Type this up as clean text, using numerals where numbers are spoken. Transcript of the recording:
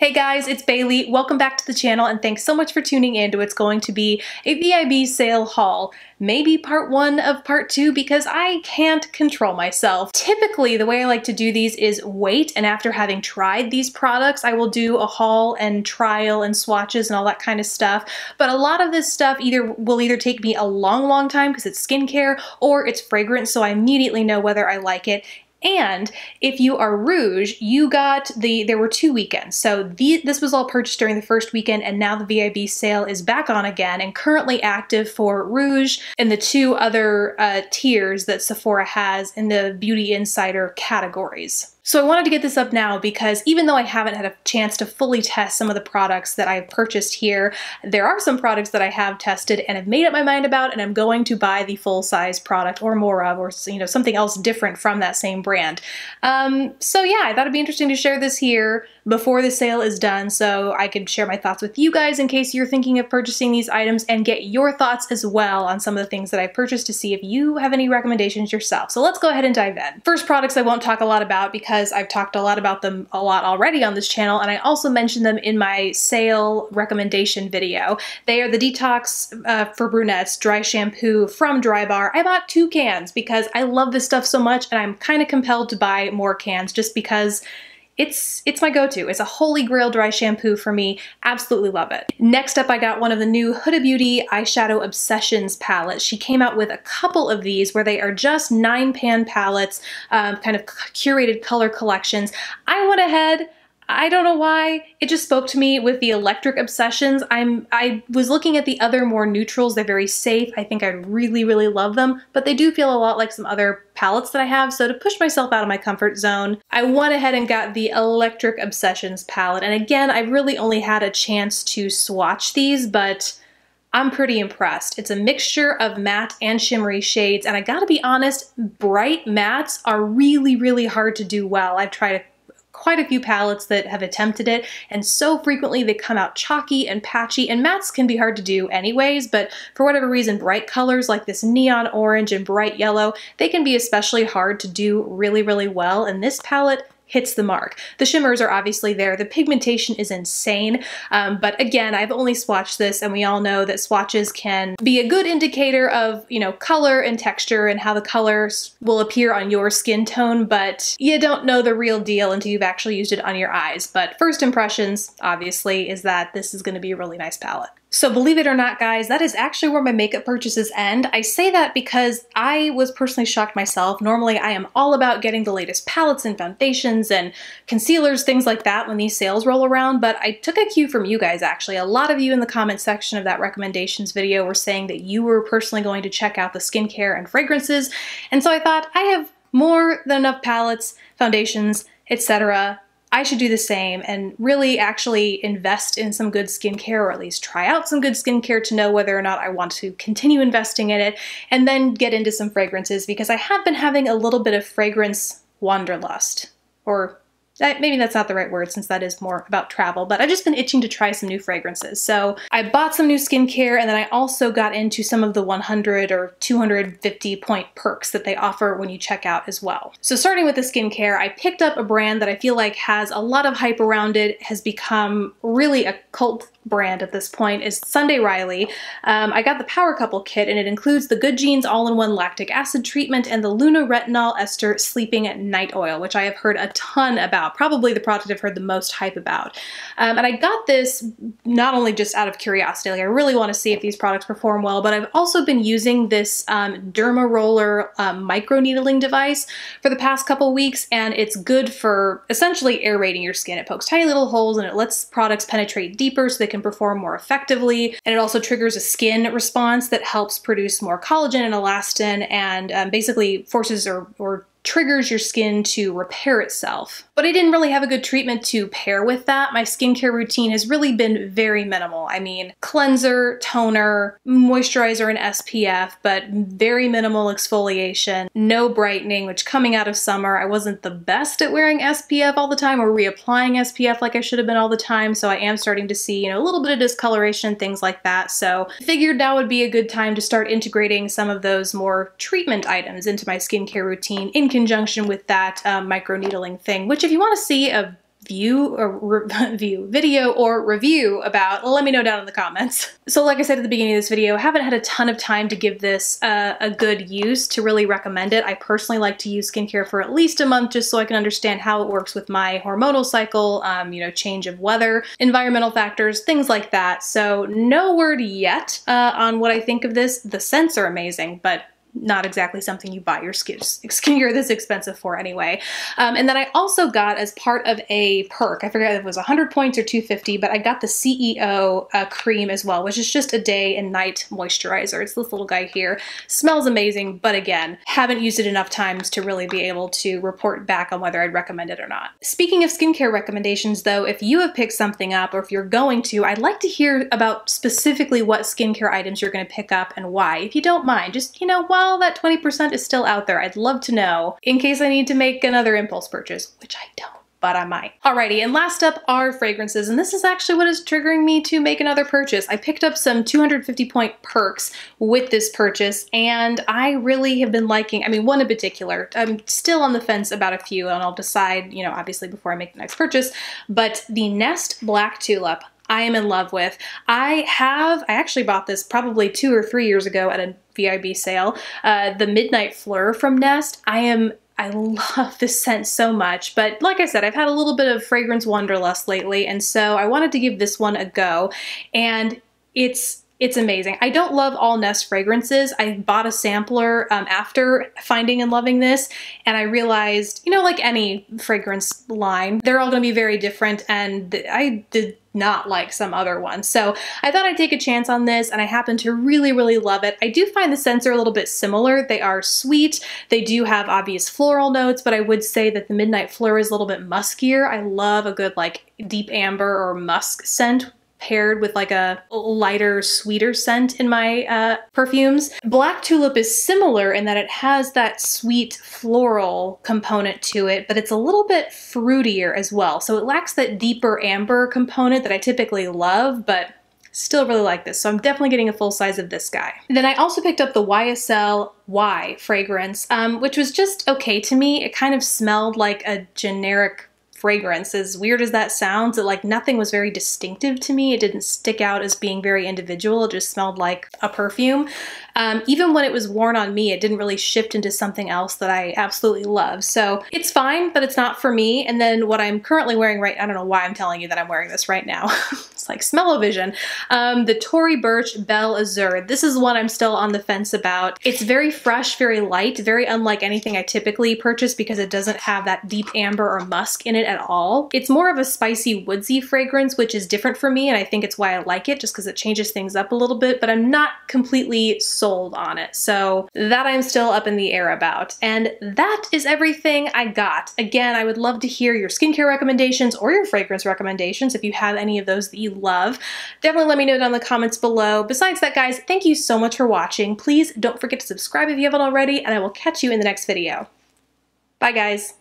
Hey guys, it's Bailey. Welcome back to the channel and thanks so much for tuning in to what's going to be a VIB sale haul. Maybe part one of part two because I can't control myself. Typically, the way I like to do these is wait, and after having tried these products, I will do a haul and trial and swatches and all that kind of stuff. But a lot of this stuff will either take me a long time because it's skincare or it's fragrance, so I immediately know whether I like it. And if you are Rouge, there were 2 weekends. So this was all purchased during the first weekend, and now the VIB sale is back on again and currently active for Rouge and the 2 other tiers that Sephora has in the Beauty Insider categories. So I wanted to get this up now because even though I haven't had a chance to fully test some of the products that I've purchased here, there are some products that I have tested and have made up my mind about, and I'm going to buy the full-size product or more of, or something else different from that same brand. So yeah, I thought it'd be interesting to share this here before the sale is done so I could share my thoughts with you guys in case you're thinking of purchasing these items, and get your thoughts as well on some of the things that I've purchased to see if you have any recommendations yourself. So let's go ahead and dive in. First, products I won't talk a lot about because I've talked a lot about them already on this channel, and I also mentioned them in my sale recommendation video. They are the Detox for Brunettes Dry Shampoo from Drybar. I bought 2 cans because I love this stuff so much, and I'm kind of compelled to buy more cans just because it's my go-to. It's a holy grail dry shampoo for me. Absolutely love it. Next up, I got one of the new Huda Beauty Eyeshadow Obsessions palettes. She came out with a couple of these where they are just 9-pan palettes, kind of curated color collections. I went ahead, I don't know why, it just spoke to me with the Electric Obsessions. I was looking at the other more neutrals. They're very safe. I think I'd really love them, but they do feel a lot like some other palettes that I have, so to push myself out of my comfort zone, I went ahead and got the Electric Obsessions palette. And again, I really only had a chance to swatch these, but I'm pretty impressed. It's a mixture of matte and shimmery shades, and I gotta be honest, bright mattes are really hard to do well. I've tried quite a few palettes that have attempted it, and so frequently they come out chalky and patchy, and mattes can be hard to do anyways, but for whatever reason, bright colors like this neon orange and bright yellow, they can be especially hard to do really well, and this palette hits the mark. The shimmers are obviously there. The pigmentation is insane, but again, I've only swatched this, and we all know that swatches can be a good indicator of, color and texture and how the colors will appear on your skin tone, but you don't know the real deal until you've actually used it on your eyes. But first impressions, obviously, is that this is going to be a really nice palette. So believe it or not, guys, that is actually where my makeup purchases end. I say that because I was personally shocked myself. Normally, I am all about getting the latest palettes and foundations and concealers, things like that when these sales roll around, but I took a cue from you guys, actually. A lot of you in the comment section of that recommendations video were saying that you were personally going to check out the skincare and fragrances, and so I thought, I have more than enough palettes, foundations, etc. I should do the same and really actually invest in some good skincare, or at least try out some good skincare to know whether or not I want to continue investing in it, and then get into some fragrances because I have been having a little bit of fragrance wanderlust, or maybe that's not the right word since that is more about travel, but I've just been itching to try some new fragrances. So I bought some new skincare, and then I also got into some of the 100 or 250 point perks that they offer when you check out as well. So starting with the skincare, I picked up a brand that I feel like has a lot of hype around it, has become really a cult brand at this point, is Sunday Riley. I got the Power Couple kit, and it includes the Good Genes All-in-One Lactic Acid Treatment and the Luna Retinol Ester Sleeping at Night Oil, which I have heard a ton about, probably the product I've heard the most hype about. And I got this not only just out of curiosity, like I really want to see if these products perform well, but I've also been using this Derma Roller micro needling device for the past couple weeks, and it's good for essentially aerating your skin. It pokes tiny little holes and it lets products penetrate deeper so they can perform more effectively, and it also triggers a skin response that helps produce more collagen and elastin, and basically forces or triggers your skin to repair itself. But I didn't really have a good treatment to pair with that. My skincare routine has really been very minimal. I mean, cleanser, toner, moisturizer, and SPF, but very minimal exfoliation, no brightening, which coming out of summer, I wasn't the best at wearing SPF all the time or reapplying SPF like I should have been all the time, so I am starting to see, a little bit of discoloration and things like that. So I figured now would be a good time to start integrating some of those more treatment items into my skincare routine in conjunction with that microneedling thing, which if you want to see a video or review about, let me know down in the comments. So like I said at the beginning of this video, I haven't had a ton of time to give this a good use to really recommend it. I personally like to use skincare for at least a month just so I can understand how it works with my hormonal cycle, you know, change of weather, environmental factors, things like that. So no word yet on what I think of this. The scents are amazing, but not exactly something you buy your skincare this expensive for anyway. And then I also got, as part of a perk, I forget if it was 100 points or 250, but I got the CEO cream as well, which is just a day and night moisturizer. It's this little guy here. Smells amazing, but again, haven't used it enough times to really be able to report back on whether I'd recommend it or not. Speaking of skincare recommendations though, if you have picked something up or if you're going to, I'd like to hear about specifically what skincare items you're going to pick up and why. If you don't mind, just, you know, while that 20% is still out there, I'd love to know in case I need to make another impulse purchase, which I don't, but I might. Alrighty, and last up are fragrances, and this is actually what is triggering me to make another purchase. I picked up some 250 point perks with this purchase, and I really have been liking, I mean, one in particular. I'm still on the fence about a few, and I'll decide, you know, obviously before I make the next purchase, but the Nest Black Tulip I am in love with. I actually bought this probably 2 or 3 years ago at a VIB sale. The Midnight Fleur from Nest. I love this scent so much, but like I said, I've had a little bit of fragrance wanderlust lately, and so I wanted to give this one a go, and it's amazing. I don't love all Nest fragrances. I bought a sampler after finding and loving this, and I realized, you know, like any fragrance line, they're all gonna be very different, and I did not like some other ones. So I thought I'd take a chance on this, and I happen to really, really love it. I do find the scents are a little bit similar. They are sweet. They do have obvious floral notes, but I would say that the Midnight Fleur is a little bit muskier. I love a good like deep amber or musk scent paired with like a lighter, sweeter scent in my perfumes. Black Tulip is similar in that it has that sweet floral component to it, but it's a little bit fruitier as well. So it lacks that deeper amber component that I typically love, but still really like this. So I'm definitely getting a full size of this guy. Then I also picked up the YSL Y fragrance, which was just okay to me. It kind of smelled like a generic fragrance. As weird as that sounds, like nothing was very distinctive to me. It didn't stick out as being very individual. It just smelled like a perfume. Even when it was worn on me, it didn't really shift into something else that I absolutely love. So it's fine, but it's not for me. And then what I'm currently wearing I don't know why I'm telling you that I'm wearing this right now. It's like smell-o-vision. The Tory Burch Belle Azur. This is one I'm still on the fence about. It's very fresh, very light, very unlike anything I typically purchase because it doesn't have that deep amber or musk in it at all. It's more of a spicy, woodsy fragrance, which is different for me, and I think it's why I like it, just because it changes things up a little bit, but I'm not completely sold on it. So that I'm still up in the air about. And that is everything I got. Again, I would love to hear your skincare recommendations or your fragrance recommendations if you have any of those that you love. Definitely let me know down in the comments below. Besides that, guys, thank you so much for watching. Please don't forget to subscribe if you haven't already, and I will catch you in the next video. Bye, guys.